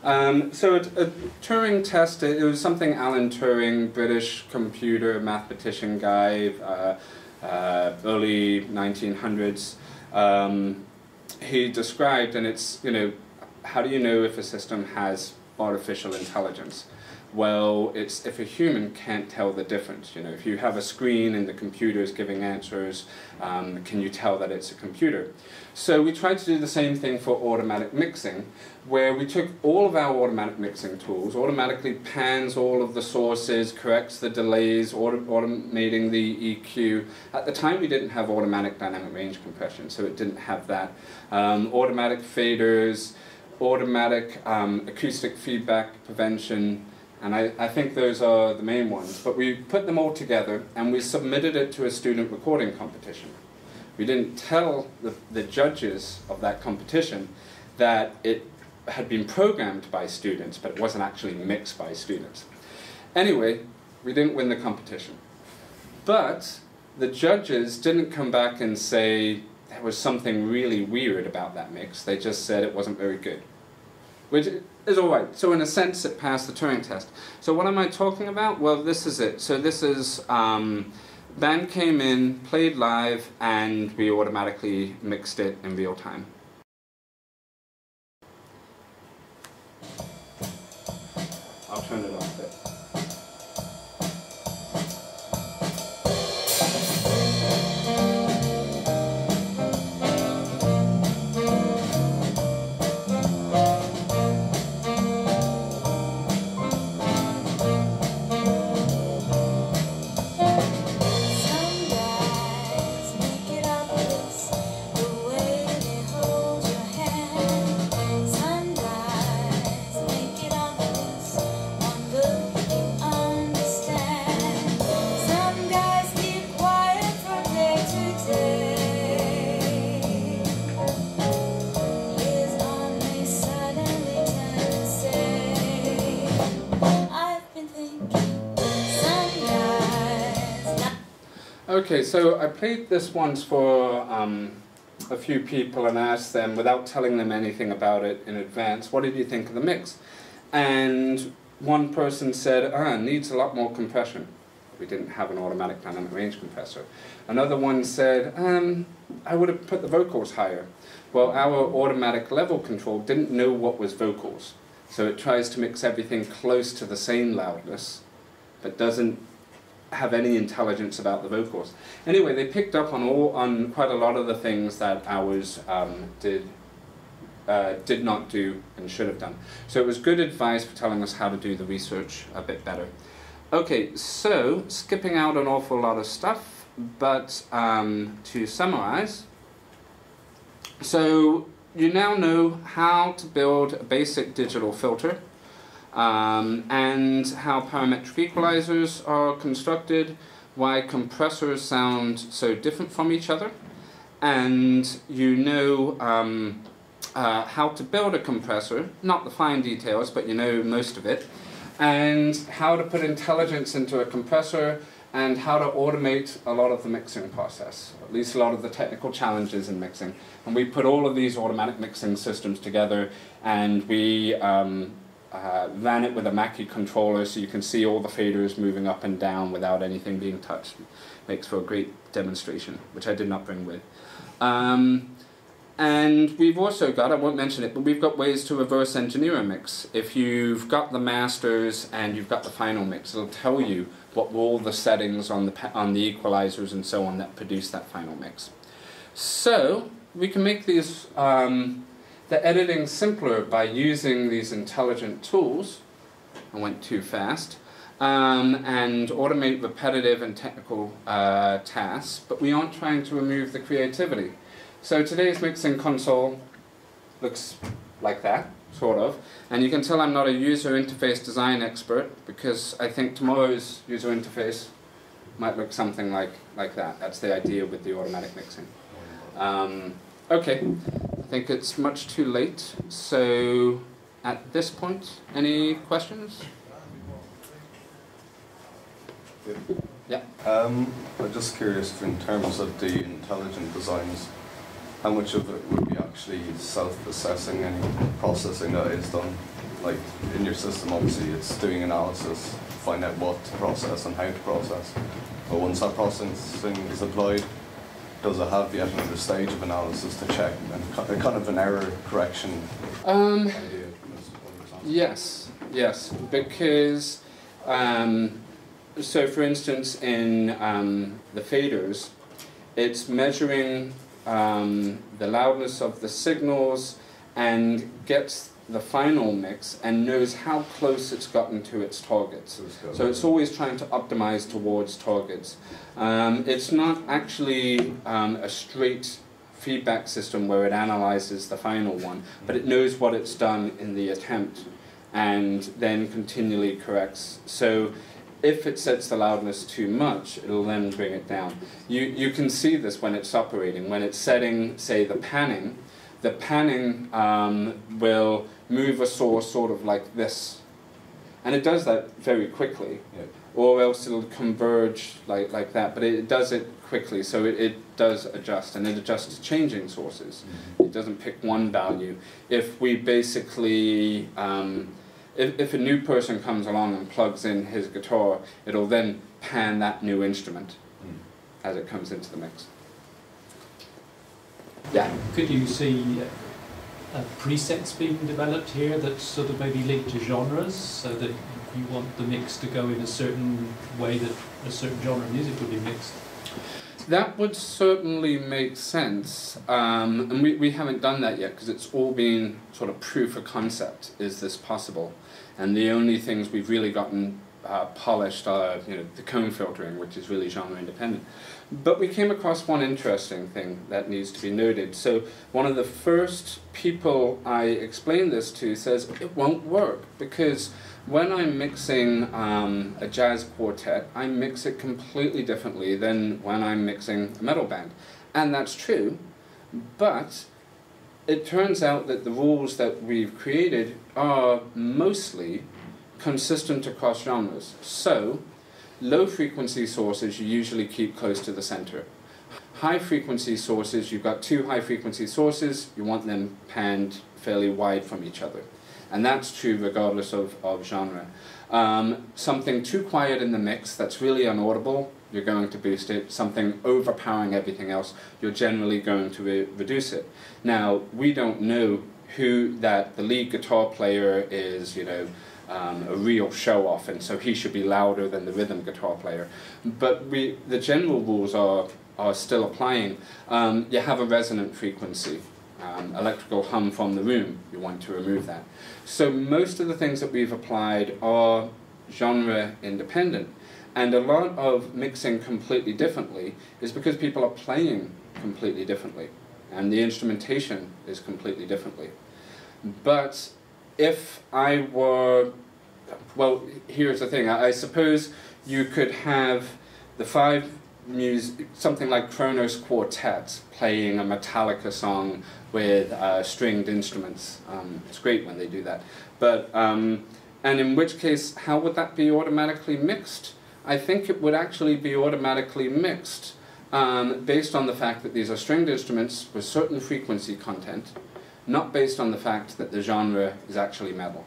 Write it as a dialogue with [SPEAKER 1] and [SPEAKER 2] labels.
[SPEAKER 1] So a Turing test, it was something Alan Turing, British computer mathematician guy, early 1900s, he described, and it's, how do you know if a system has artificial intelligence? Well, it's if a human can't tell the difference. If you have a screen and the computer is giving answers, can you tell that it's a computer? So we tried to do the same thing for automatic mixing, where we took all of our automatic mixing tools, automatically pans all of the sources, corrects the delays, automating the EQ. At the time we didn't have automatic dynamic range compression, so it didn't have that. Automatic faders, automatic acoustic feedback prevention, and I think those are the main ones. But we put them all together and we submitted it to a student recording competition. We didn't tell the judges of that competition that it had been programmed by students, but it wasn't actually mixed by students. Anyway, we didn't win the competition. But the judges didn't come back and say there was something really weird about that mix. They just said it wasn't very good, which is all right. So in a sense, it passed the Turing test. So what am I talking about? Well, this is it. So this is, band came in, played live, and we automatically mixed it in real time. I'll turn it off a bit. Okay, so I played this once for a few people and asked them, without telling them anything about it in advance, what did you think of the mix? And one person said, needs a lot more compression. We didn't have an automatic dynamic range compressor. Another one said, I would have put the vocals higher. Well, our automatic level control didn't know what was vocals, so it tries to mix everything close to the same loudness, but doesn't have any intelligence about the vocals. Anyway, they picked up on quite a lot of the things that ours did not do and should have done. So it was good advice for telling us how to do the research a bit better. Okay, so skipping out an awful lot of stuff, but to summarize, so you now know how to build a basic digital filter, and how parametric equalizers are constructed, why compressors sound so different from each other, and you know how to build a compressor, not the fine details, but you know most of it, and how to put intelligence into a compressor, and how to automate a lot of the mixing process, at least a lot of the technical challenges in mixing. And we put all of these automatic mixing systems together, and we ran it with a Mackie controller, so you can see all the faders moving up and down without anything being touched. Makes for a great demonstration, which I did not bring with. And we've also got, I won't mention it, but we've got ways to reverse engineer a mix. If you've got the masters and you've got the final mix, it'll tell you what were all the settings on the equalizers and so on that produce that final mix. So we can make these the editing simpler by using these intelligent tools. I went too fast. And automate repetitive and technical tasks, but we aren't trying to remove the creativity. So today's mixing console looks like that, sort of, and you can tell I'm not a user interface design expert, because I think tomorrow's user interface might look something like that. That's the idea with the automatic mixing. Okay, I think it's much too late, so at this point, any questions?
[SPEAKER 2] Yeah. I'm just curious, in terms of the intelligent designs, how much of it would be actually self-assessing any processing that is done? Like in your system, obviously, it's doing analysis, find out what to process and how to process. But once that processing is applied, does it have yet another stage of analysis to check and kind of an error correction idea?
[SPEAKER 1] Yes, because so for instance in the faders, it's measuring the loudness of the signals and gets the final mix and knows how close it's gotten to its targets. So it's always trying to optimize towards targets. It's not actually a straight feedback system where it analyzes the final one, but it knows what it's done in the attempt and then continually corrects. So if it sets the loudness too much, it'll then bring it down. You can see this when it's operating. When it's setting, say, the panning will move a source sort of like this. And it does that very quickly. Yeah. Or else it'll converge like that, but it does it quickly, so it does adjust, and it adjusts to changing sources. Mm-hmm. It doesn't pick one value. If we basically, if a new person comes along and plugs in his guitar, it'll then pan that new instrument as it comes into the mix. Yeah.
[SPEAKER 3] Could you see presets being developed here that sort of maybe linked to genres, so that you want the mix to go in a certain way that a certain genre of music would be mixed?
[SPEAKER 1] That would certainly make sense, and we haven't done that yet because it's all been sort of proof of concept. Is this possible? And the only things we've really gotten polished are, the cone filtering, which is really genre independent. But we came across one interesting thing that needs to be noted. So one of the first people I explained this to says it won't work because when I'm mixing a jazz quartet, I mix it completely differently than when I'm mixing a metal band. And that's true, but it turns out that the rules that we've created are mostly consistent across genres. So, low frequency sources you usually keep close to the center. High frequency sources, you've got two high frequency sources, you want them panned fairly wide from each other. And that's true regardless of genre. Something too quiet in the mix that's really inaudible, you're going to boost it. Something overpowering everything else, you're generally going to reduce it. Now, we don't know who the lead guitar player is, a real show-off, and so he should be louder than the rhythm guitar player. But the general rules are still applying. You have a resonant frequency. Electrical hum from the room, you want to remove that. So most of the things that we've applied are genre independent, and a lot of mixing completely differently is because people are playing completely differently, and the instrumentation is completely differently. But if I were, well, here's the thing, I suppose you could have the something like Kronos Quartet playing a Metallica song with stringed instruments. It's great when they do that. But, and in which case, how would that be automatically mixed? I think it would actually be automatically mixed based on the fact that these are stringed instruments with certain frequency content, not based on the fact that the genre is actually metal.